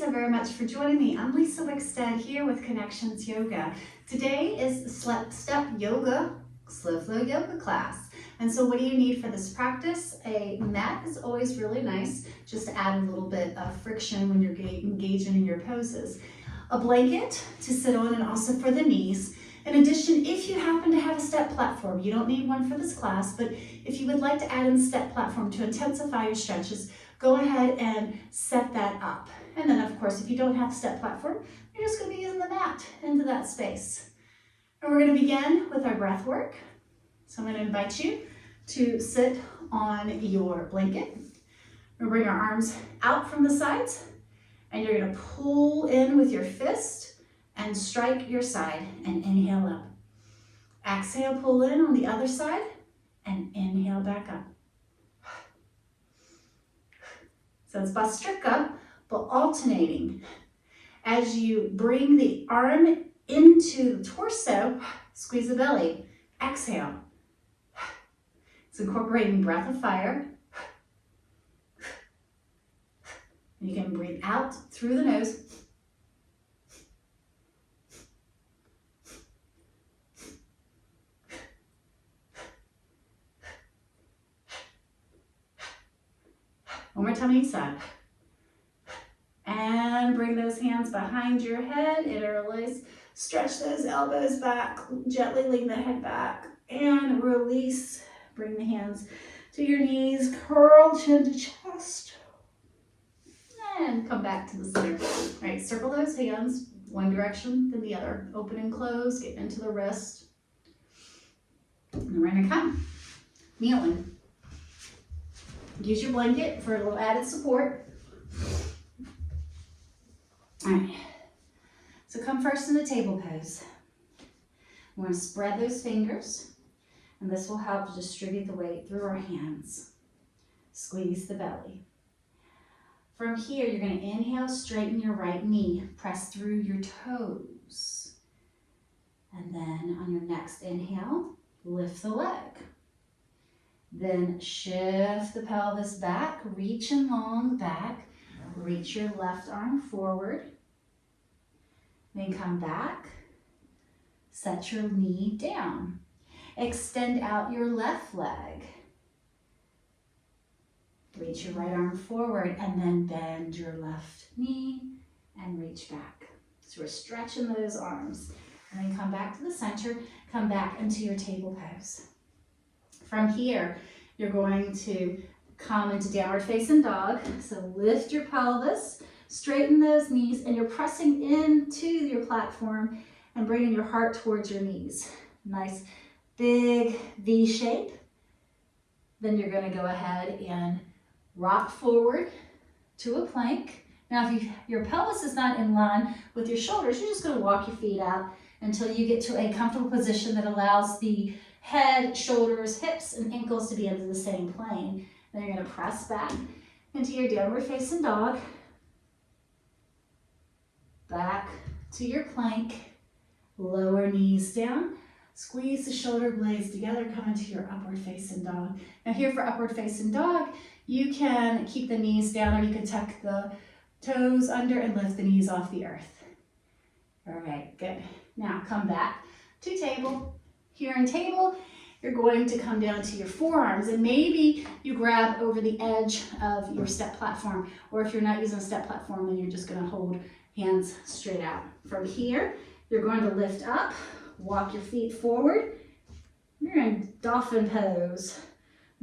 so very much for joining me. I'm Lisa Wickstead here with Connections Yoga. Today is Step Yoga, Slow Flow Yoga class. And so what do you need for this practice? A mat is always really nice, just to add a little bit of friction when you're engaging in your poses. A blanket to sit on and also for the knees. In addition, if you happen to have a step platform, you don't need one for this class, but if you would like to add in step platform to intensify your stretches, go ahead and set that up. And then of course, if you don't have a step platform, you're just going to be using the mat into that space. And we're going to begin with our breath work. So I'm going to invite you to sit on your blanket. We're going to bring our arms out from the sides, and you're going to pull in with your fist and strike your side and inhale up. Exhale, pull in on the other side and inhale back up. So it's Bhastrika, but alternating. As you bring the arm into the torso, squeeze the belly. Exhale. It's incorporating breath of fire. You can breathe out through the nose. One more time each side. And bring those hands behind your head, interlace, stretch those elbows back, gently lean the head back, and release. Bring the hands to your knees, curl chin to chest, and come back to the center. All right, circle those hands, one direction, then the other. Open and close, get into the wrist. And we're gonna come, kneeling. Use your blanket for a little added support. All right, so come first in the table pose. We're going to spread those fingers, and this will help to distribute the weight through our hands. Squeeze the belly. From here, you're going to inhale, straighten your right knee, press through your toes. And then on your next inhale, lift the leg. Then shift the pelvis back, reach and long back, reach your left arm forward. Then come back, set your knee down. Extend out your left leg. Reach your right arm forward and then bend your left knee and reach back. So we're stretching those arms. And then come back to the center, come back into your table pose. From here, you're going to come into downward facing dog. So lift your pelvis, straighten those knees, and you're pressing into your platform and bringing your heart towards your knees. Nice big V shape. Then you're going to go ahead and rock forward to a plank. Now, if your pelvis is not in line with your shoulders, you're just going to walk your feet out until you get to a comfortable position that allows the head, shoulders, hips, and ankles to be into the same plane. Then you're going to press back into your downward facing dog. Back to your plank. Lower knees down. Squeeze the shoulder blades together. Come into your upward facing dog. Now here for upward facing dog, you can keep the knees down or you can tuck the toes under and lift the knees off the earth. All right, good. Now come back to table. Here in table, you're going to come down to your forearms and maybe you grab over the edge of your step platform, or if you're not using a step platform, then you're just going to hold hands straight out. From here, you're going to lift up, walk your feet forward. You're in dolphin pose.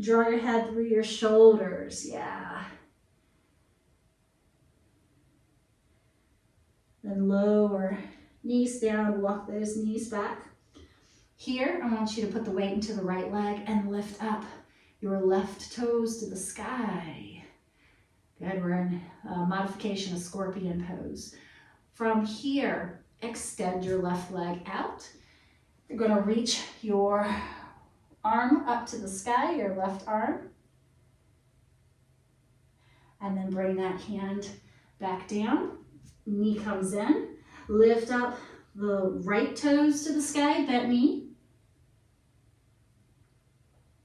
Draw your head through your shoulders, yeah. Then lower knees down, walk those knees back. Here, I want you to put the weight into the right leg and lift up your left toes to the sky. Good, we're in modification of scorpion pose. From here, extend your left leg out. You're going to reach your arm up to the sky, your left arm. And then bring that hand back down. Knee comes in. Lift up the right toes to the sky, bent knee.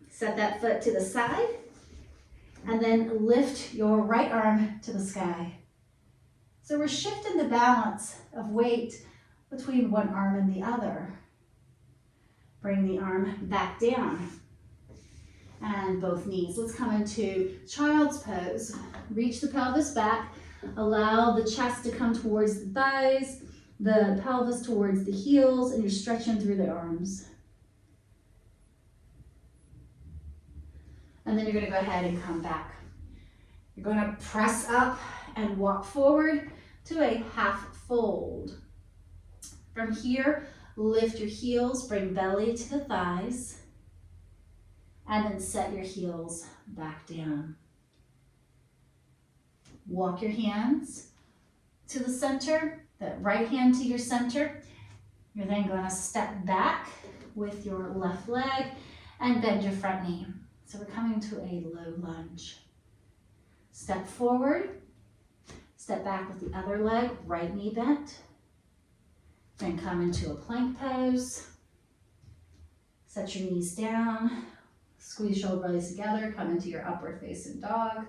Set that foot to the side, and then lift your right arm to the sky. So we're shifting the balance of weight between one arm and the other. Bring the arm back down and both knees. Let's come into child's pose. Reach the pelvis back. Allow the chest to come towards the thighs, the pelvis towards the heels, and you're stretching through the arms. And then you're going to go ahead and come back. You're going to press up and walk forward to a half fold. From here, lift your heels, bring belly to the thighs, and then set your heels back down. Walk your hands to the center, the right hand to your center. You're then going to step back with your left leg and bend your front knee. So we're coming to a low lunge. Step forward, step back with the other leg, right knee bent. Then come into a plank pose. Set your knees down, squeeze shoulder blades together, come into your upward facing dog.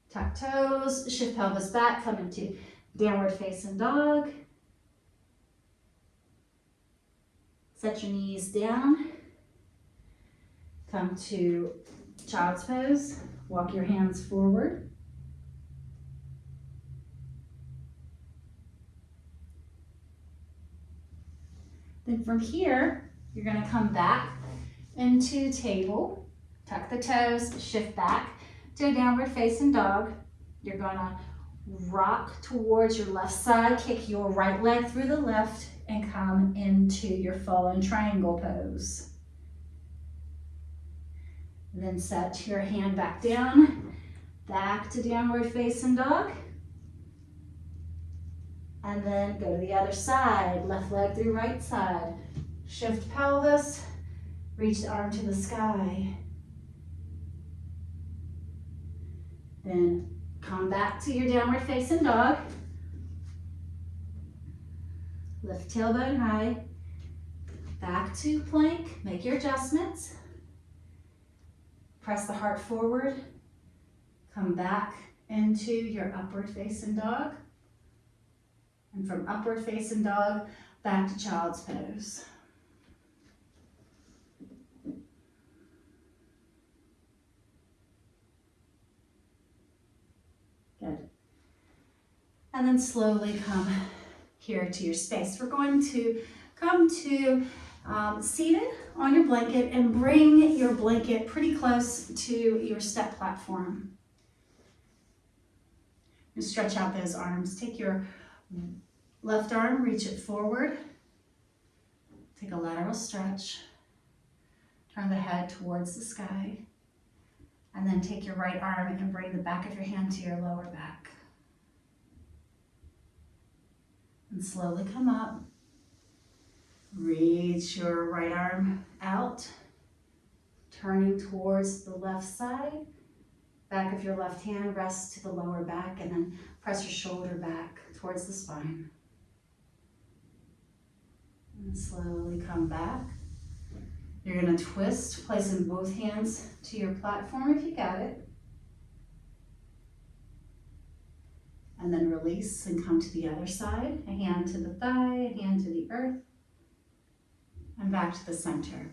Tuck toes, shift pelvis back, come into downward facing dog. Set your knees down. Come to child's pose. Walk your hands forward. Then from here, you're going to come back into table. Tuck the toes, shift back to a downward facing dog. You're going to rock towards your left side, kick your right leg through the left, and come into your fallen triangle pose. Then set your hand back down, back to downward facing dog. And then go to the other side, left leg through right side. Shift pelvis, reach the arm to the sky. Then come back to your downward facing dog. Lift tailbone high. Back to plank, make your adjustments. Press the heart forward. Come back into your upward facing dog. And from upward facing dog, back to child's pose. Good. And then slowly come here to your space. We're going to come to seated on your blanket and bring your blanket pretty close to your step platform. You stretch out those arms. Take your left arm, reach it forward. Take a lateral stretch. Turn the head towards the sky. And then take your right arm and bring the back of your hand to your lower back. And slowly come up. Reach your right arm out, turning towards the left side. Back of your left hand rests to the lower back, and then press your shoulder back towards the spine. And slowly come back. You're going to twist, placing both hands to your platform if you got it. And then release and come to the other side. A hand to the thigh, a hand to the earth. And back to the center.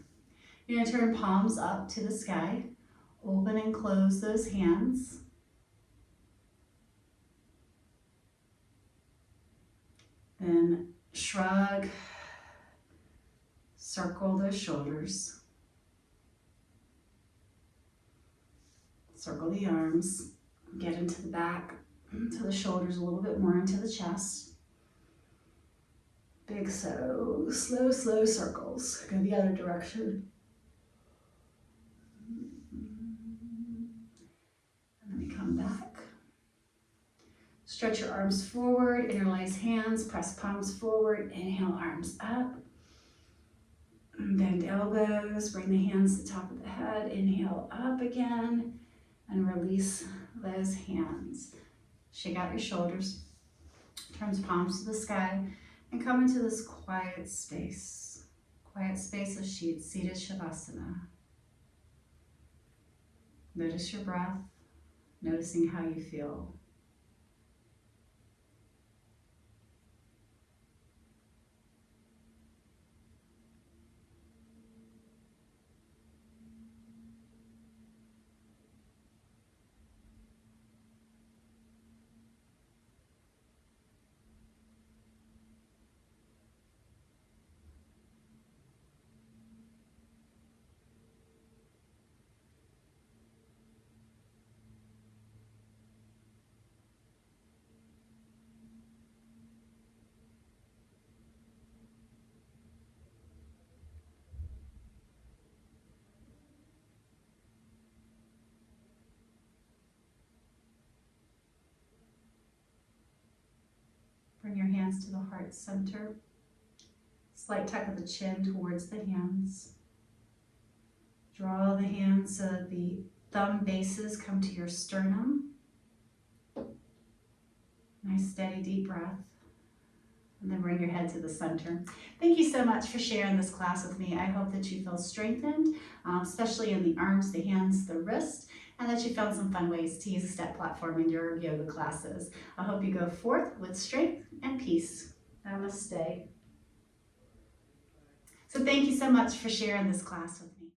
You're going to turn palms up to the sky. Open and close those hands. Then shrug. Circle those shoulders. Circle the arms. Get into the back, into the shoulders, a little bit more into the chest. Big slow circles. Go the other direction. And then we come back. Stretch your arms forward, interlace hands, press palms forward, inhale, arms up. Bend elbows, bring the hands to the top of the head, inhale up again, and release those hands. Shake out your shoulders, turn the palms to the sky, and come into this quiet space of seated Shavasana. Notice your breath, noticing how you feel. hands to the heart center. Slight tuck of the chin towards the hands. Draw the hands so that the thumb bases come to your sternum. Nice steady deep breath. And then bring your head to the center. Thank you so much for sharing this class with me. I hope that you feel strengthened, especially in the arms, the hands, the wrist, and that you found some fun ways to use a step platform in your yoga classes. I hope you go forth with strength and peace. Namaste. So thank you so much for sharing this class with me.